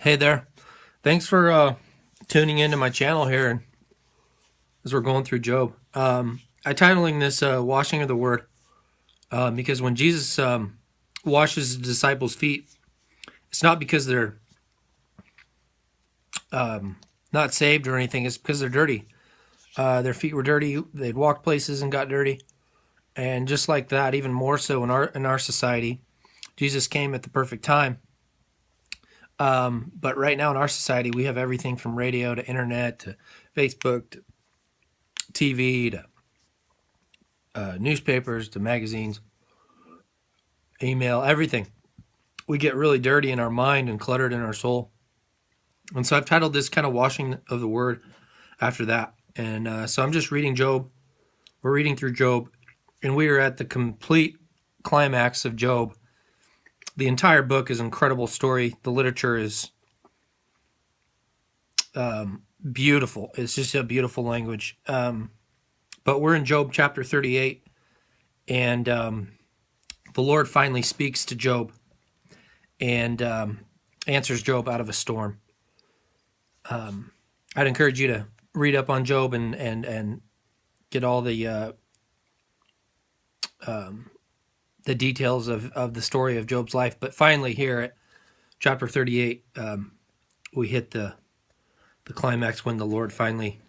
Hey there. Thanks for tuning into my channel here and as we're going through Job. I titling this Washing of the Word because when Jesus washes his disciples' feet, it's not because they're not saved or anything. It's because they're dirty. Their feet were dirty. They'd walked places and got dirty. And just like that, even more so in our society, Jesus came at the perfect time. But right now in our society, we have everything from radio to internet to Facebook to TV to newspapers to magazines, email, everything. We get really dirty in our mind and cluttered in our soul. And so I've titled this kind of Washing of the Word after that. And so I'm just reading Job. We're reading through Job, and we are at the complete climax of Job. The entire book is an incredible story. The literature is beautiful. It's just a beautiful language. But we're in Job chapter 38, and the Lord finally speaks to Job and answers Job out of a storm. I'd encourage you to read up on Job and get all the details of the story of Job's life. But finally, here at chapter 38, we hit the climax when the Lord finally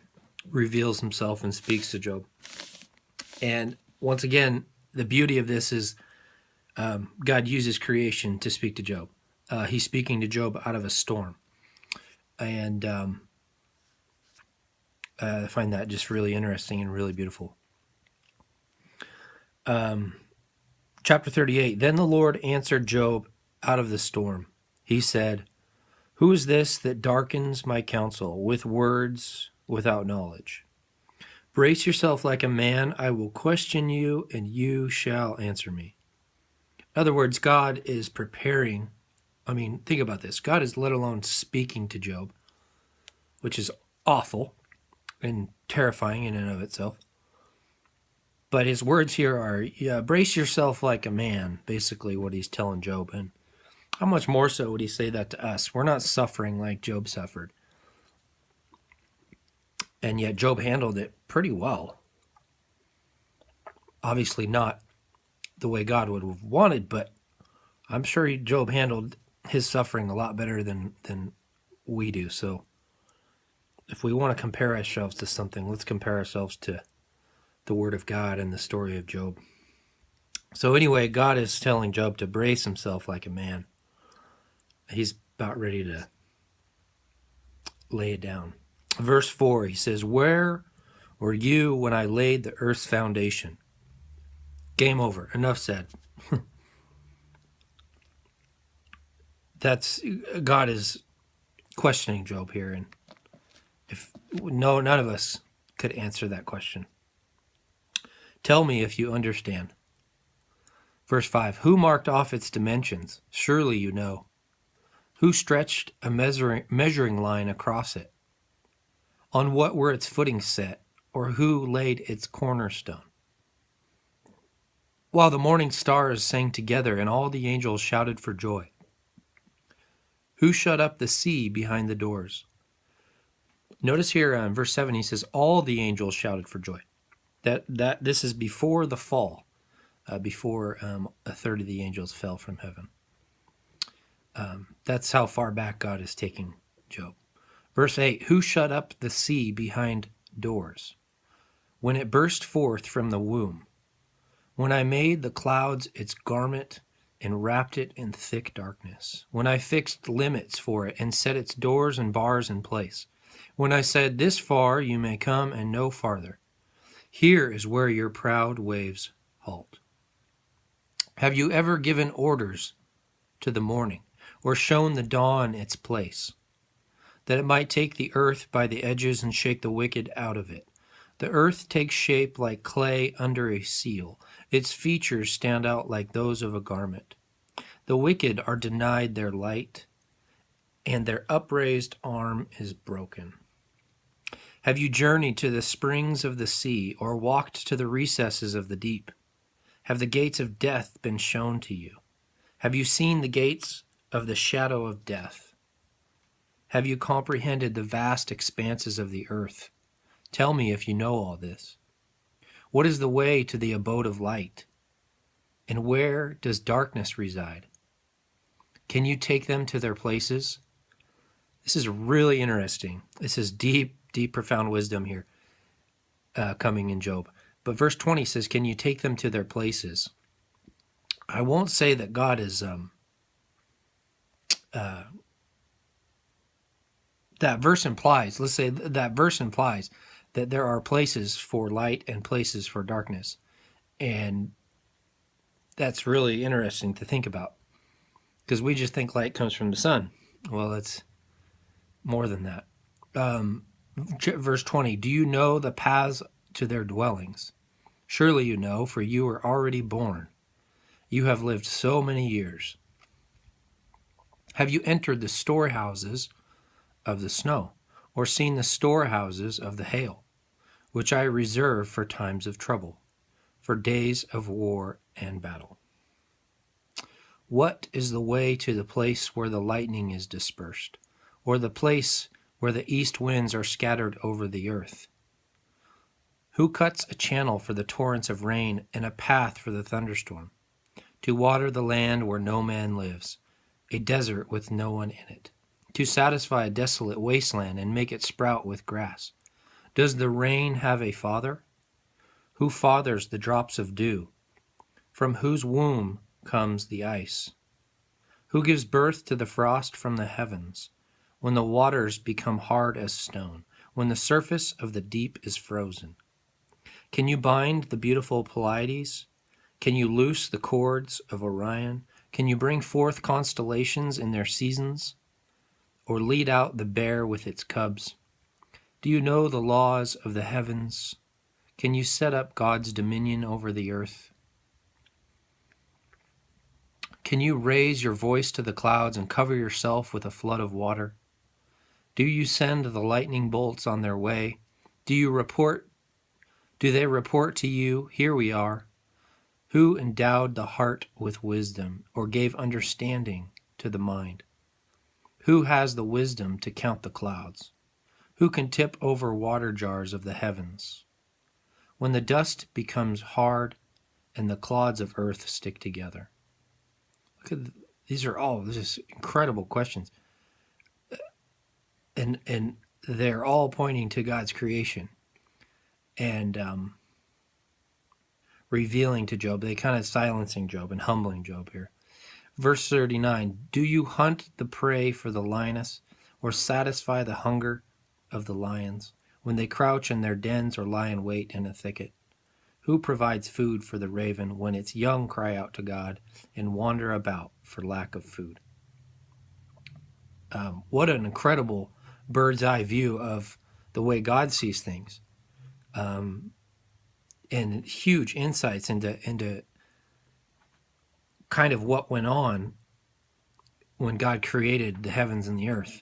reveals himself and speaks to Job. And once again, the beauty of this is God uses creation to speak to Job. He's speaking to Job out of a storm. And I find that just really interesting and really beautiful. Chapter 38, Then the Lord answered Job out of the storm. He said, Who is this that darkens my counsel with words without knowledge? Brace yourself like a man. I will question you, and you shall answer me. In other words, God is preparing. I mean, think about this. God is let alone speaking to Job, which is awful and terrifying in and of itself. But his words here are, brace yourself like a man, basically what he's telling Job. And how much more so would he say that to us? We're not suffering like Job suffered. And yet Job handled it pretty well. Obviously not the way God would have wanted, but I'm sure Job handled his suffering a lot better than we do. So if we want to compare ourselves to something, let's compare ourselves to the Word of God and the story of Job. So anyway, God is telling Job to brace himself like a man. He's about ready to lay it down. Verse 4, he says, Where were you when I laid the earth's foundation? Game over. Enough said. God is questioning Job here, and none of us could answer that question. Tell me if you understand. Verse 5, Who marked off its dimensions? Surely you know. Who stretched a measuring line across it? On what were its footings set, or who laid its cornerstone? While the morning stars sang together and all the angels shouted for joy. Who shut up the sea behind the doors? Notice here in verse 7, he says, all the angels shouted for joy. That this is before the fall, before a third of the angels fell from heaven. That's how far back God is taking Job. Verse 8, Who shut up the sea behind doors? When it burst forth from the womb, when I made the clouds its garment and wrapped it in thick darkness, when I fixed limits for it and set its doors and bars in place, when I said, This far you may come and no farther. Here is where your proud waves halt. Have you ever given orders to the morning, or shown the dawn its place, that it might take the earth by the edges and shake the wicked out of it? The earth takes shape like clay under a seal. Its features stand out like those of a garment. The wicked are denied their light, and their upraised arm is broken. Have you journeyed to the springs of the sea, or walked to the recesses of the deep? Have the gates of death been shown to you? Have you seen the gates of the shadow of death? Have you comprehended the vast expanses of the earth? Tell me if you know all this. What is the way to the abode of light? And where does darkness reside? Can you take them to their places? This is really interesting. This is deep, profound wisdom here coming in Job. But verse 20 says, can you take them to their places? I won't say that God is... that verse implies, let's say that verse implies that there are places for light and places for darkness. And that's really interesting to think about, because we just think light comes from the sun. Well, it's more than that. Verse 20, do you know the paths to their dwellings? Surely you know, for you are already born. You have lived so many years. Have you entered the storehouses of the snow, or seen the storehouses of the hail, which I reserve for times of trouble, for days of war and battle? What is the way to the place where the lightning is dispersed, or the place where the east winds are scattered over the earth? Who cuts a channel for the torrents of rain and a path for the thunderstorm, to water the land where no man lives, a desert with no one in it, to satisfy a desolate wasteland and make it sprout with grass? Does the rain have a father? Who fathers the drops of dew? From whose womb comes the ice? Who gives birth to the frost from the heavens, when the waters become hard as stone, when the surface of the deep is frozen? Can you bind the beautiful Pleiades? Can you loose the cords of Orion? Can you bring forth constellations in their seasons, or lead out the bear with its cubs? Do you know the laws of the heavens? Can you set up God's dominion over the earth? Can you raise your voice to the clouds and cover yourself with a flood of water? Do you send the lightning bolts on their way? Do they report to you, here we are? Who endowed the heart with wisdom, or gave understanding to the mind? Who has the wisdom to count the clouds? Who can tip over water jars of the heavens? When the dust becomes hard and the clods of earth stick together. These are all just incredible questions. And they're all pointing to God's creation and revealing to Job. They kind of silencing Job and humbling Job here. Verse 39, do you hunt the prey for the lioness, or satisfy the hunger of the lions, when they crouch in their dens or lie in wait in a thicket? Who provides food for the raven when its young cry out to God and wander about for lack of food? What an incredible bird's eye view of the way God sees things, and huge insights into kind of what went on when God created the heavens and the earth,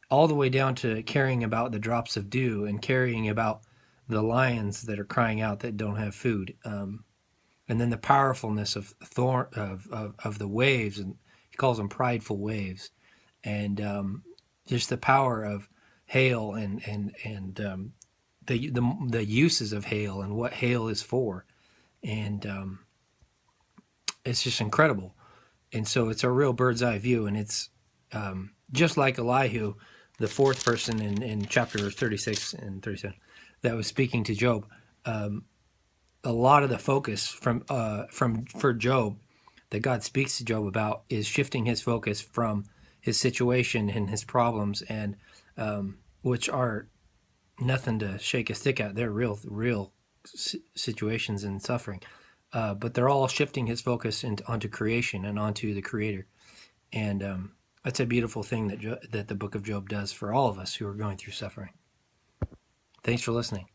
all the way down to caring about the drops of dew and caring about the lions that are crying out that don't have food, and then the powerfulness of the waves, and he calls them prideful waves, and just the power of hail and the uses of hail and what hail is for, and it's just incredible. And so it's a real bird's eye view, and it's just like Elihu, the fourth person in chapter 36 and 37 that was speaking to Job. A lot of the focus for Job that God speaks to Job about is shifting his focus from his situation and his problems, and which are nothing to shake a stick at. They're real situations and suffering, but they're all shifting his focus onto creation and onto the Creator, and that's a beautiful thing that the book of Job does for all of us who are going through suffering. Thanks for listening.